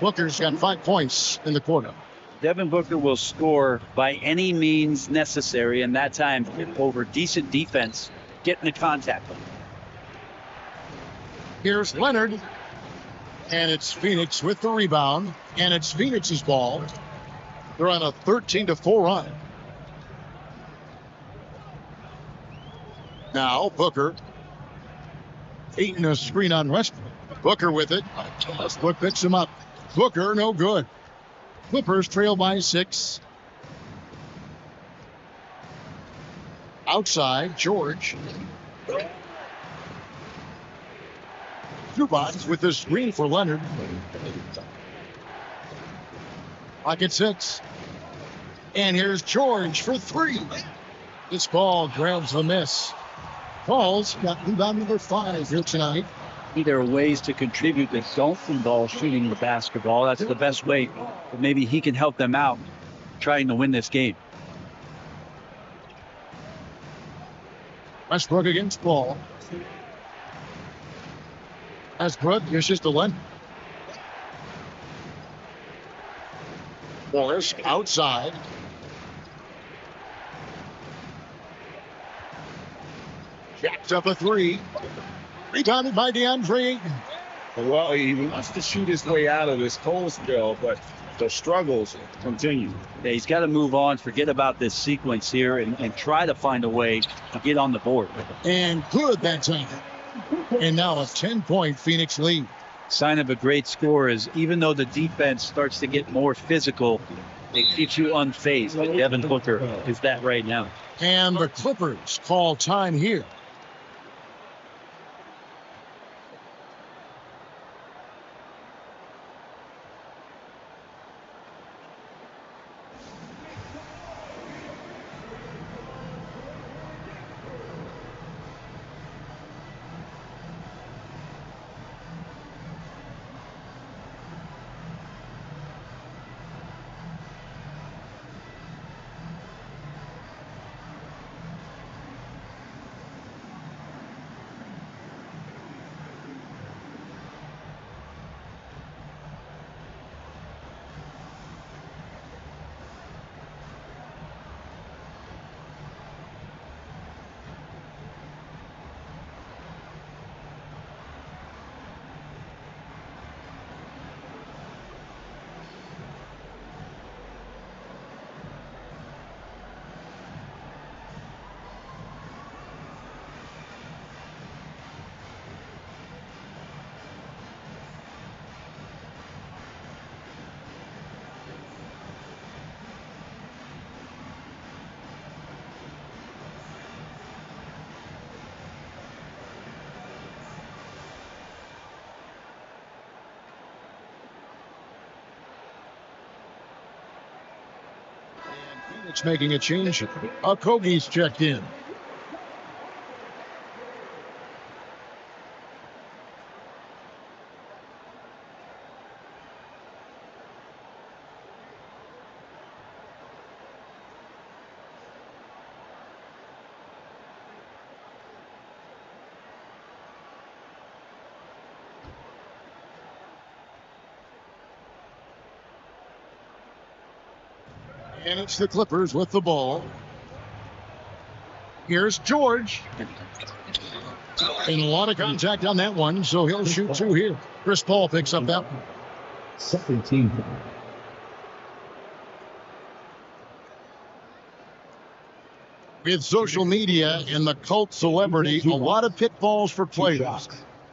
Booker's got 5 points in the quarter. Devin Booker will score by any means necessary, and that time over decent defense, getting the contact. Here's Leonard. And it's Phoenix with the rebound. And it's Phoenix's ball. They're on a 13-4 run. Now Booker. Ayton a screen on Westbrook. Booker with it. Westbrook picks him up. Booker, no good. Clippers trail by 6. Outside, George. Zubac with the screen for Leonard. Pocket 6. And here's George for 3. This ball grabs the miss. Paul's got rebound number 5 here tonight. There are ways to contribute that don't involve shooting the basketball. That's the best way. But maybe he can help them out trying to win this game. Westbrook against Paul. Westbrook, here's just a Leonard. Morris outside. Jacks up a 3. Rebounded by DeAndre Ayton. Well, he wants to shoot his way out of this cold spell, but the struggles continue. Yeah, he's got to move on, forget about this sequence here, and try to find a way to get on the board. And good that time. And now a 10-point Phoenix lead. Sign of a great score is even though the defense starts to get more physical, it keeps you unfazed. But Devin Booker is that right now. And the Clippers call time here. It's making a change. KAWHI's checked in. And it's the Clippers with the ball. Here's George. And a lot of contact on that one, so he'll shoot two here. Chris Paul picks up that one. Second team foul. With social media and the cult celebrity, a lot of pitfalls for players.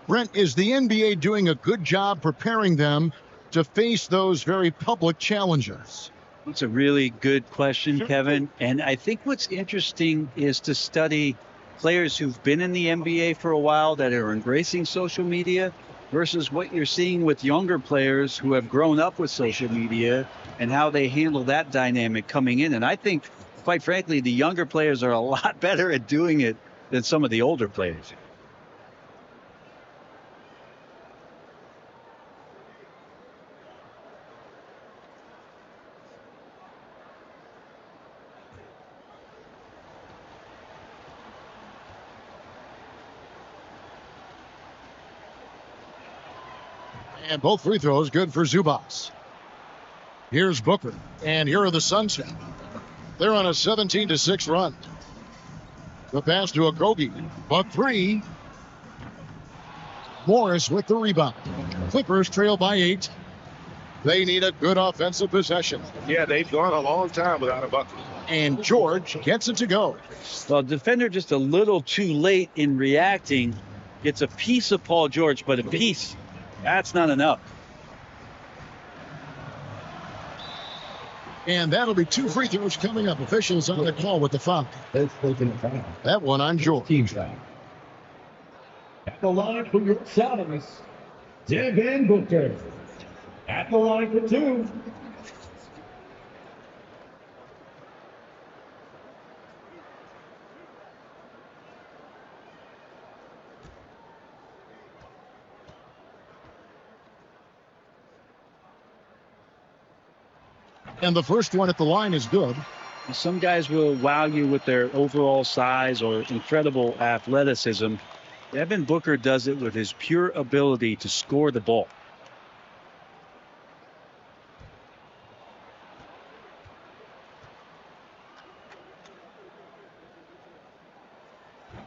Brent, is the NBA doing a good job preparing them to face those very public challenges? That's a really good question, Kevin. And I think what's interesting is to study players who've been in the NBA for a while that are embracing social media versus what you're seeing with younger players who have grown up with social media and how they handle that dynamic coming in. And I think, quite frankly, the younger players are a lot better at doing it than some of the older players. And both free throws good for Zubas. Here's Booker, and here are the Suns. They're on a 17-6 run. The pass to Okogie, but three. Morris with the rebound. Clippers trail by 8. They need a good offensive possession. Yeah, they've gone a long time without a bucket. And George gets it to go. Well, defender just a little too late in reacting. Gets a piece of Paul George, but a piece, that's not enough. And that'll be 2 free throws coming up. Officials on the call with the foul. That one on George. Team foul. At the line for your Suns, Devin Booker. At the line for 2. And the first one at the line is good. Some guys will wow you with their overall size or incredible athleticism. Devin Booker does it with his pure ability to score the ball.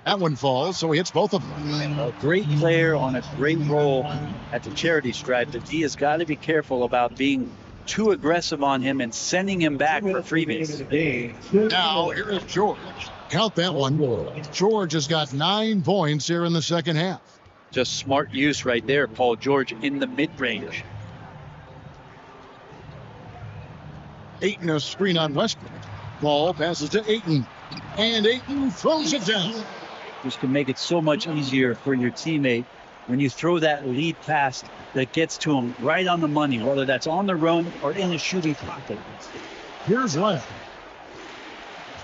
That one falls, so he hits both of them. A great player on a great role at the charity stripe, but he has got to be careful about being too aggressive on him and sending him back for freebies. Now, here is George. Count that one. George has got 9 points here in the second half. Just smart use right there, Paul George in the mid-range. Ayton a screen on Westbrook. Ball passes to Ayton. And Ayton throws it down. Just can make it so much easier for your teammate when you throw that lead pass that gets to him right on the money, whether that's on the run or in the shooting pocket. Here's Lamb.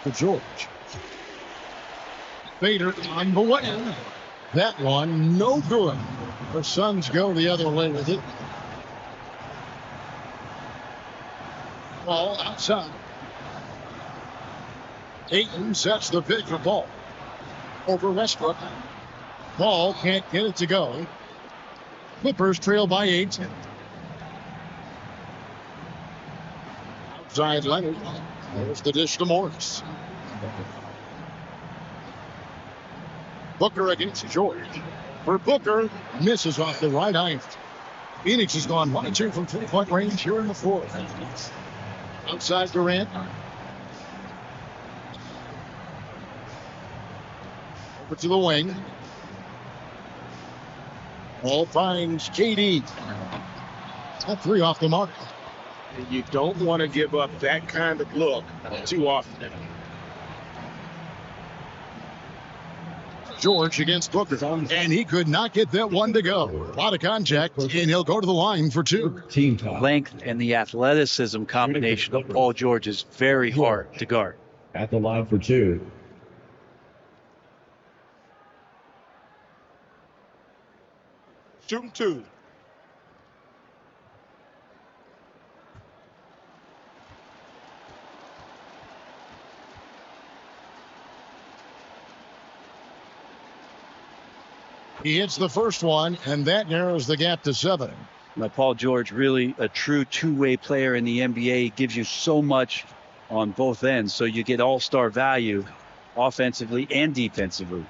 For George. Bader on the way. That one, no good. The Suns go the other way with it. Ball outside. Ayton sets the pick for Paul. Over Westbrook. Paul can't get it to go. Clippers trail by 8. Outside Leonard. There's the dish to Morris. Booker against George. For Booker, misses off the right iron. Phoenix has gone 1-2 from 3-point range here in the fourth. Outside Durant. Over to the wing. Ball finds KD. That 3 off the mark. You don't want to give up that kind of look too often. George against Booker, and he could not get that one to go. A lot of contact, and he'll go to the line for 2. Team foul. Length and the athleticism combination of Paul George is very hard to guard. At the line for 2. Shooting 2. He hits the first one, and that narrows the gap to 7. Now, Paul George, really a true two-way player in the NBA. He gives you so much on both ends, so you get all-star value offensively and defensively.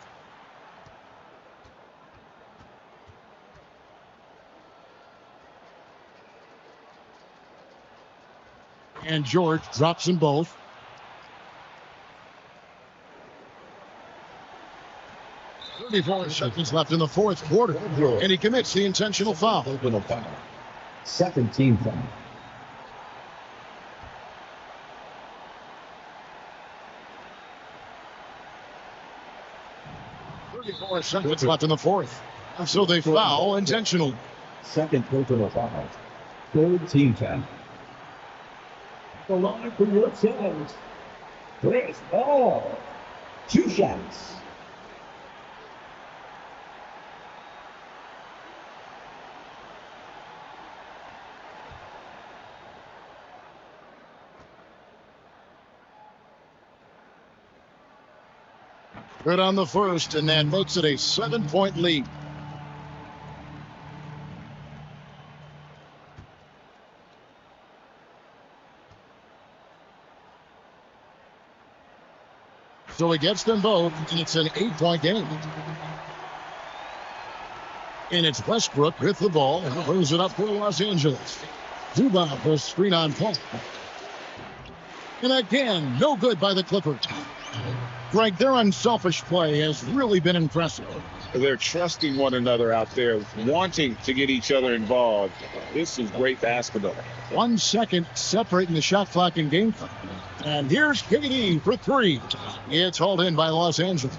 And George drops them both. .34 seconds left in the fourth quarter. And he commits the intentional foul. Second team foul. .34 seconds left in the fourth. So they foul intentionally. Second personal foul. Third team foul. The line for your SUNS. Chris Paul. 2 shots. Good on the first, and that makes it a 7-point lead. So he gets them both, and it's an 8-point game. And it's Westbrook with the ball, and brings it up for Los Angeles. Zubac for screen on point. And again, no good by the Clippers. Greg, their unselfish play has really been impressive. They're trusting one another out there, wanting to get each other involved. This is great basketball. 1 second separating the shot clock and game clock. And here's KD for 3. It's hauled in by Los Angeles.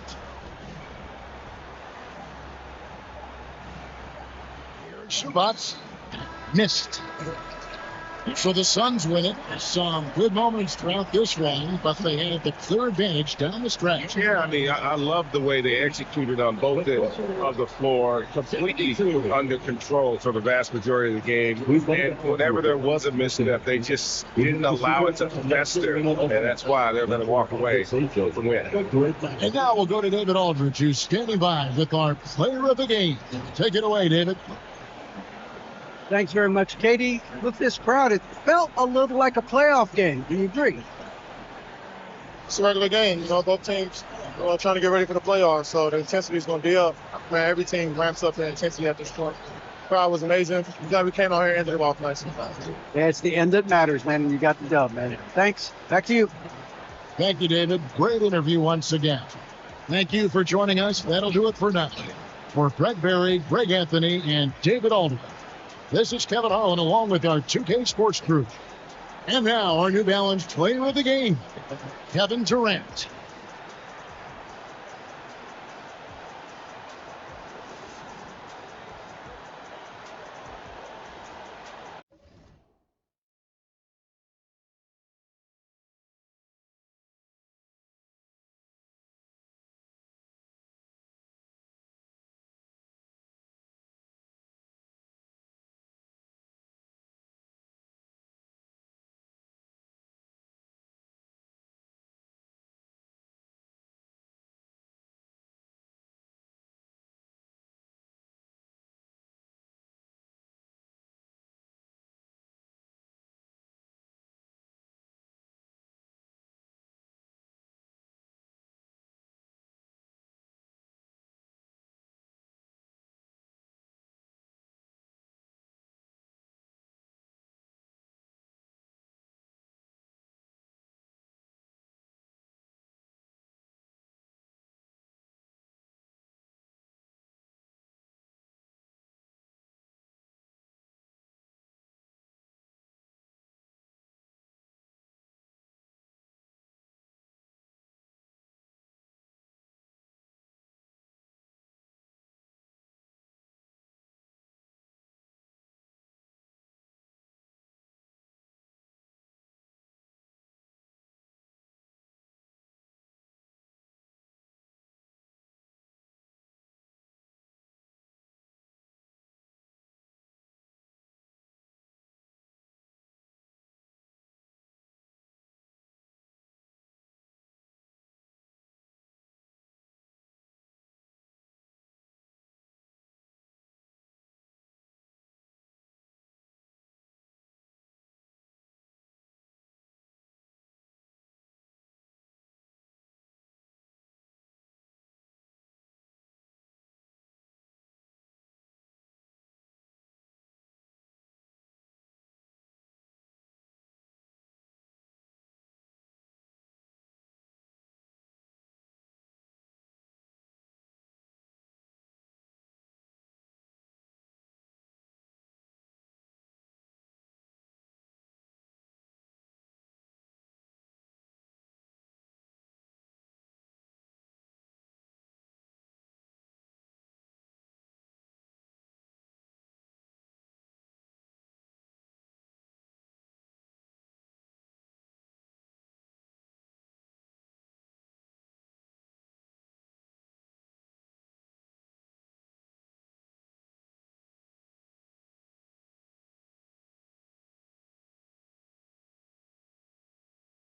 Here's Zubac. Missed. So the Suns win it. Some good moments throughout this run, but they had the clear advantage down the stretch. Yeah, I mean, I love the way they executed on both ends of the floor, completely under control for the vast majority of the game. And whenever there was a misstep, they just didn't allow it to fester, and that's why they're going to walk away from win. And now we'll go to David Aldridge, who's standing by with our player of the game. Take it away, David. Thanks very much, Katie. With this crowd, it felt a little like a playoff game. Do you agree? It's a regular game. You know, both teams are trying to get ready for the playoffs, so the intensity is going to be up. Man, every team ramps up their intensity at this point. The crowd was amazing. We came out here and ended it off nice. Yeah, it's the end that matters, man, and you got the dub, man. Thanks. Back to you. Thank you, David. Great interview once again. Thank you for joining us. That'll do it for now. For Brett Berry, Greg Anthony, and David Aldridge, this is Kevin Harlan along with our 2K Sports crew. And now our New Balance player of the game, Kevin Durant.